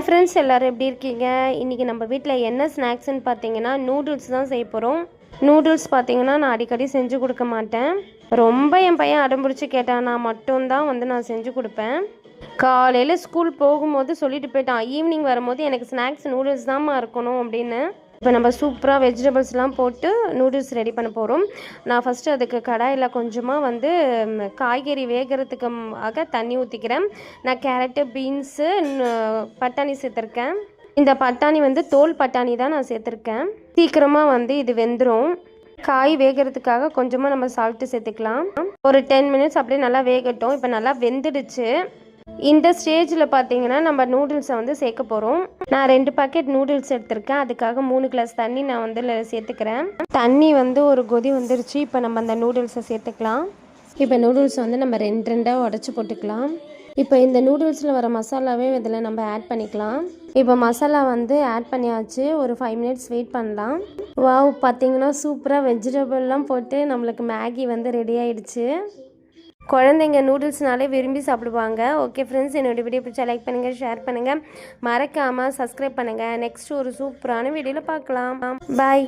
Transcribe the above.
Hi friends, எல்லோரும் எப்படி இருக்கீங்க? இன்றைக்கி நம்ம வீட்டில் என்ன ஸ்நாக்ஸ்ன்னு பார்த்தீங்கன்னா நூடுல்ஸ் தான் செய்ய போகிறோம். நூடுல்ஸ் பார்த்தீங்கன்னா நான் அடிக்கடி செஞ்சு கொடுக்க மாட்டேன். ரொம்ப என் பையன் அடம்பிடிச்சி கேட்டானா மட்டும்தான் நான் செஞ்சு கொடுப்பேன். காலையில் ஸ்கூல் போகும்போது சொல்லிட்டு போயிட்டான், ஈவினிங் வரும்போது எனக்கு ஸ்நாக்ஸ் நூடுல்ஸ் தான்மா இருக்கணும் அப்படின்னு. இப்போ நம்ம சூப்பராக வெஜிடபிள்ஸ்லாம் போட்டு நூடுல்ஸ் ரெடி பண்ண போகிறோம். நான் ஃபஸ்ட்டு அதுக்கு கடாயில் கொஞ்சமாக காய்கறி வேகிறதுக்காக தண்ணி ஊற்றிக்கிறேன். நான் கேரட்டு, பீன்ஸு, பட்டாணி சேர்த்துருக்கேன். இந்த பட்டாணி தோல் பட்டாணி தான் நான் சேர்த்துருக்கேன். சீக்கிரமாக இது வெந்துடும். காய் வேகிறதுக்காக கொஞ்சமாக நம்ம சால்ட்டு சேர்த்துக்கலாம். ஒரு 10 மினிட்ஸ் அப்படியே நல்லா வேகட்டும். இப்போ நல்லா வெந்துடுச்சு. இந்த ஸ்டேஜில் பார்த்தீங்கன்னா நம்ம நூடுல்ஸை சேர்க்க போகிறோம். நான் 2 பாக்கெட் நூடுல்ஸ் எடுத்திருக்கேன். அதுக்காக 3 கிளாஸ் தண்ணி நான் சேர்த்துக்கிறேன். தண்ணி ஒரு கொதி வந்துருச்சு. இப்போ நம்ம அந்த நூடுல்ஸை சேர்த்துக்கலாம். இப்போ நூடுல்ஸை நம்ம 2 உடச்சி போட்டுக்கலாம். இப்போ இந்த நூடுல்ஸில் வர மசாலாவே இதில் நம்ம ஆட் பண்ணிக்கலாம். இப்போ மசாலா ஆட் பண்ணியாச்சு. ஒரு 5 மினிட்ஸ் வெயிட் பண்ணலாம். வாவ், பார்த்தீங்கன்னா சூப்பராக வெஜிடபிள்லாம் போட்டு நம்மளுக்கு மேகி ரெடி ஆகிடுச்சு. குழந்தைங்க நூடுல்ஸ்னாலே விரும்பி சாப்பிடுவாங்க. ஓகே ஃப்ரெண்ட்ஸ், என்னோடய வீடியோ பிடிச்சா லைக் பண்ணுங்கள், ஷேர் பண்ணுங்கள், மறக்காமல் சப்ஸ்கிரைப் பண்ணுங்கள். நெக்ஸ்ட் ஒரு சூப்பரான வீடியோவில் பார்க்கலாம். பாய்.